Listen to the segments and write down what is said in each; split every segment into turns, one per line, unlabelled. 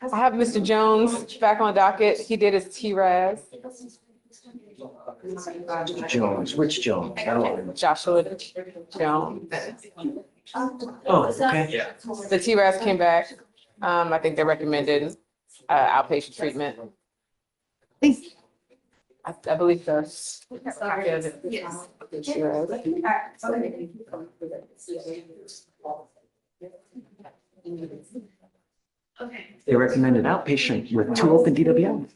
I have Mr. Jones back on docket. He did his TRAS.
Jones, which Jones?
Joshua Jones.
Oh, okay.
The TRAS came back. I think they recommended outpatient treatment. I believe so.
Yes. Okay.
They recommended outpatient with 2 open DWI.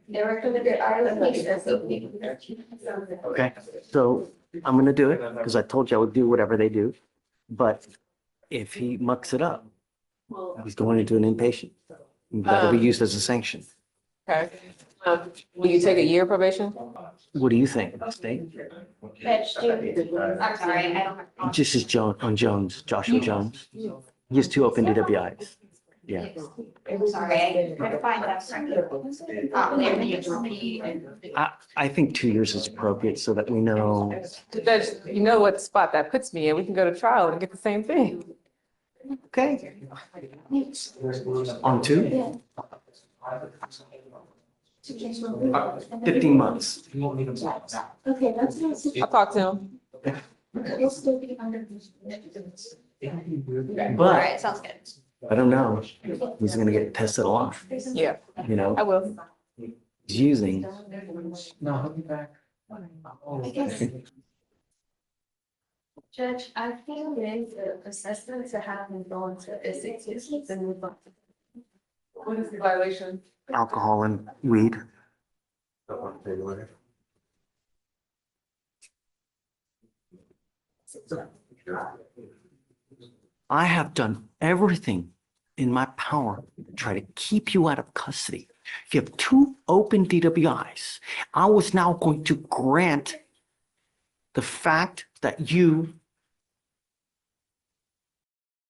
They recommended outpatient.
Okay, so I'm gonna do it because I told you I would do whatever they do. But if he mucks it up, he's going into an inpatient. That'll be used as a sanction.
Okay. Will you take a year probation?
What do you think, State?
I'm sorry, I don't have.
This is Jones, Joshua Jones. He has 2 open DWIs. Yeah.
I'm sorry, I couldn't find that.
I think 2 years is appropriate so that we know.
Judge, you know what spot that puts me in. We can go to trial and get the same thing.
Okay. On 2? 15 months.
Okay, that's.
I'll talk to him.
It'll still be under. All
But
right, sounds good.
I don't know. He's gonna get tested a lot,
Yeah,
you know,
I will.
he's using.
No, I'll be back.
I guess. Judge, I feel the assessment to have him go into physics and move on.
What is the violation?
Alcohol and weed. I have done everything in my power to try to keep you out of custody. You have 2 open DWIs. I was now going to grant the fact that you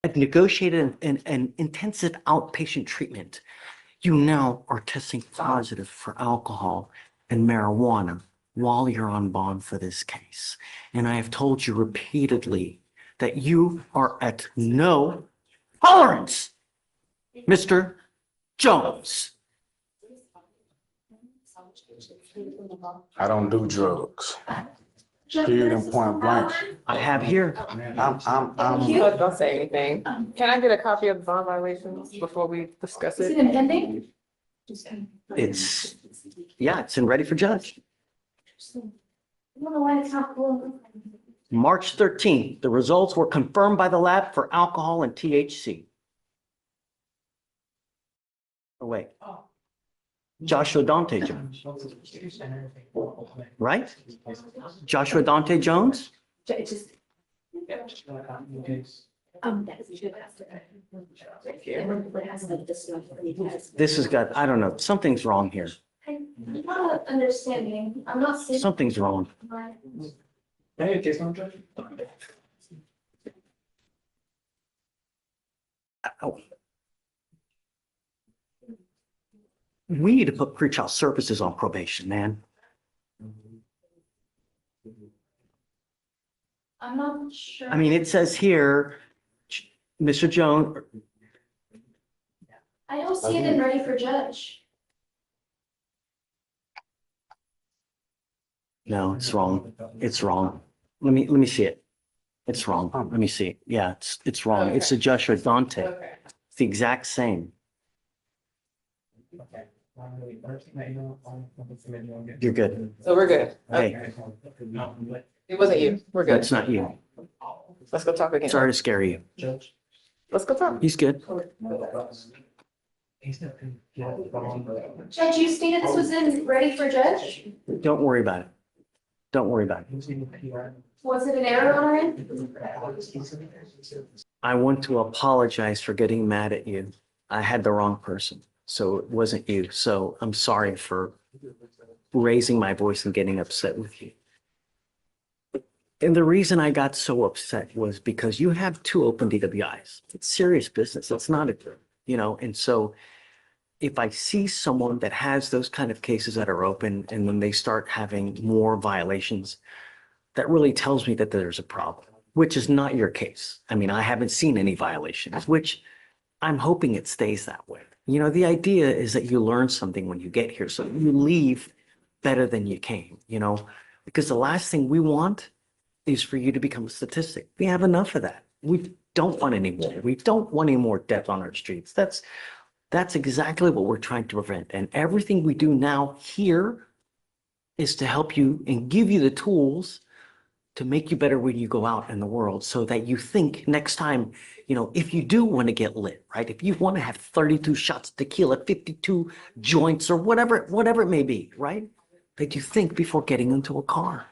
had negotiated an intensive outpatient treatment. You now are testing positive for alcohol and marijuana while you're on bond for this case. And I have told you repeatedly that you are at no tolerance, Mr. Jones.
I don't do drugs. Period and point blank.
I have here,
Don't say anything. Can I get a copy of the bond violations before we discuss
Is it
it?
impending?
it's, yeah, it's in ready for judge.
I don't know why it's not cool.
March 13th, the results were confirmed by the lab for alcohol and THC. Oh, wait. Joshua Dante Jones, right? Joshua Dante Jones?
Just.
This has got, I don't know, something's wrong here.
I'm not understanding. I'm not saying.
Something's wrong. Ow. We need to put pretrial services on probation, man.
I'm not sure.
I mean, it says here, Mr. Jones,
I don't see it in ready for judge.
no, it's wrong. It's wrong. Let me see it. It's wrong. Let me see. Yeah, it's wrong. It's a Joshua Dante.
Okay.
It's the exact same. You're good.
So we're good.
Hey,
It wasn't you. We're good.
that's not you.
Let's go talk again.
Sorry to scare you.
Let's go talk.
He's good.
Judge, you stated this was in ready for judge?
Don't worry about it. Don't worry about it.
Was it an error on our end?
I want to apologize for getting mad at you. I had the wrong person, so it wasn't you. So I'm sorry for raising my voice and getting upset with you. And the reason I got so upset was because you have 2 open DWIs. It's serious business. It's not a, and so if I see someone that has those kind of cases that are open and when they start having more violations, that really tells me that there's a problem, which is not your case. I mean, I haven't seen any violations, which I'm hoping it stays that way. You know, the idea is that you learn something when you get here, so you leave better than you came, you know, because the last thing we want is for you to become a statistic. We have enough of that. We don't want any more. We don't want any more death on our streets. That's exactly what we're trying to prevent. And everything we do now here is to help you and give you the tools to make you better when you go out in the world, so that you think next time, you know, if you do want to get lit, right? If you want to have 32 shots of tequila, 52 joints, or whatever it may be, right? That you think before getting into a car.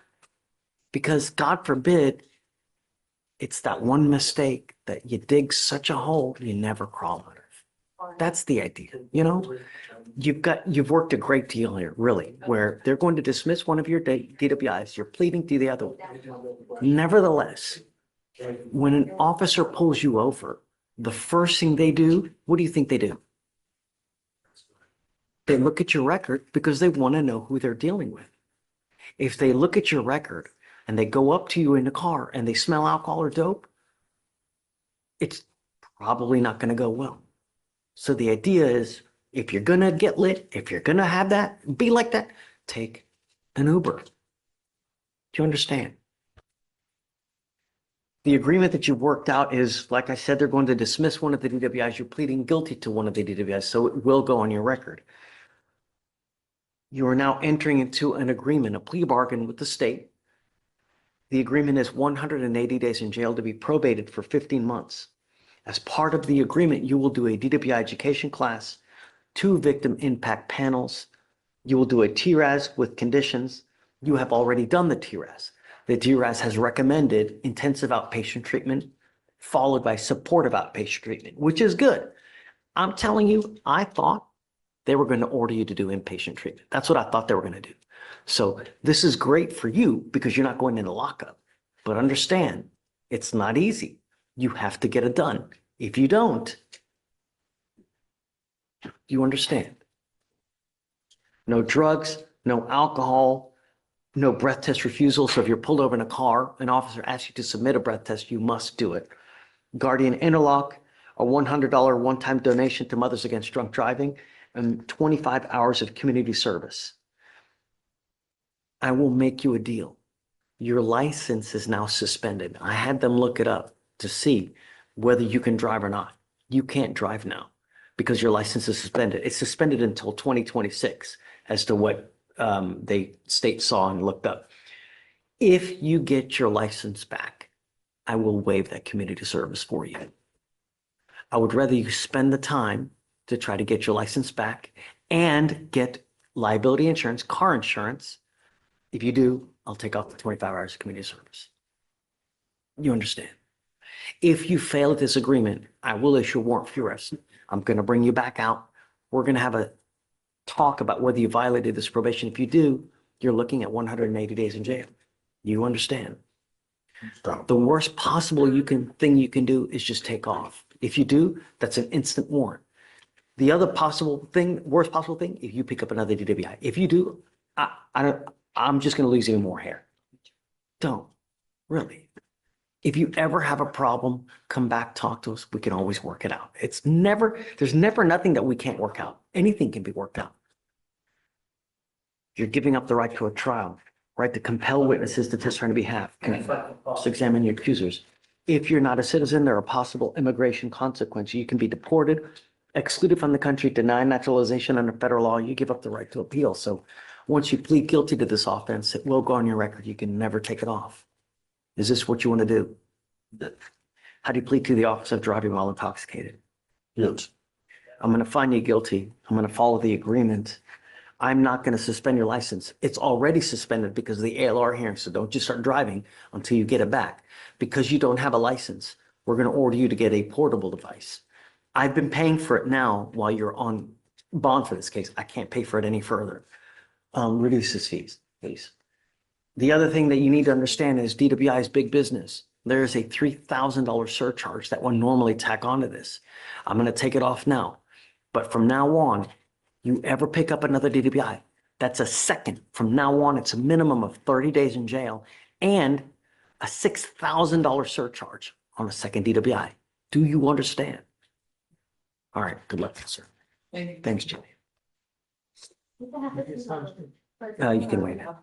Because God forbid, it's that one mistake that you dig such a hole you never crawl out of. That's the idea, you know? You've worked a great deal here, really, where they're going to dismiss one of your DWIs, you're pleading to the other one. Nevertheless, when an officer pulls you over, the first thing they do, what do you think they do? They look at your record because they want to know who they're dealing with. If they look at your record and they go up to you in the car and they smell alcohol or dope, it's probably not going to go well. So the idea is, if you're going to get lit, if you're going to have that, be like that, take an Uber. Do you understand? The agreement that you've worked out is, like I said, they're going to dismiss one of the DWIs. You're pleading guilty to one of the DWIs, so it will go on your record. You are now entering into an agreement, a plea bargain with the state. The agreement is 180 days in jail to be probated for 15 months. As part of the agreement, you will do a DWI education class, 2 victim impact panels. You will do a TRAS with conditions. You have already done the TRAS. The TRAS has recommended intensive outpatient treatment, followed by supportive outpatient treatment, which is good. I'm telling you, I thought they were going to order you to do inpatient treatment. That's what I thought they were going to do. So this is great for you because you're not going into lockup. But understand, it's not easy. You have to get it done. If you don't, you understand. No drugs, no alcohol, no breath test refusal. So if you're pulled over in a car, an officer asks you to submit a breath test, you must do it. Guardian interlock, a $100 one-time donation to Mothers Against Drunk Driving, and 25 hours of community service. I will make you a deal. Your license is now suspended. I had them look it up to see whether you can drive or not. You can't drive now because your license is suspended. It's suspended until 2026 as to what the state saw and looked up. If you get your license back, I will waive that community service for you. I would rather you spend the time to try to get your license back and get liability insurance, car insurance. If you do, I'll take off the 25 hours of community service. You understand? If you fail at this agreement, I will issue a warrant for your arrest. I'm going to bring you back out. We're going to have a talk about whether you violated this probation. If you do, you're looking at 180 days in jail. You understand?
Stop.
The worst possible thing you can do is just take off. If you do, that's an instant warrant. The other worst possible thing, if you pick up another DWI. If you do, I'm just going to lose even more hair. Don't, really. If you ever have a problem, come back, talk to us. We can always work it out. There's never nothing that we can't work out. Anything can be worked out. You're giving up the right to a trial, right to compel witnesses to testify on your behalf, cross-examine your accusers. If you're not a citizen, there are possible immigration consequences. You can be deported, excluded from the country, denied naturalization under federal law. You give up the right to appeal. So once you plead guilty to this offense, it will go on your record. You can never take it off. Is this what you want to do? How do you plead to the offense of driving while intoxicated?
Yes.
I'm going to find you guilty. I'm going to follow the agreement. I'm not going to suspend your license. It's already suspended because of the ALR hearing. So don't just start driving until you get it back. Because you don't have a license, we're going to order you to get a portable device. I've been paying for it now while you're on bond for this case. I can't pay for it any further. Reduce his fees, please. The other thing that you need to understand is DWI is big business. There is a $3,000 surcharge that one normally tack onto this. I'm going to take it off now. But from now on, you ever pick up another DWI, that's a second. From now on, it's a minimum of 30 days in jail and a $6,000 surcharge on a second DWI. Do you understand? All right, good luck, sir. Thanks, Jimmy. You can wait now.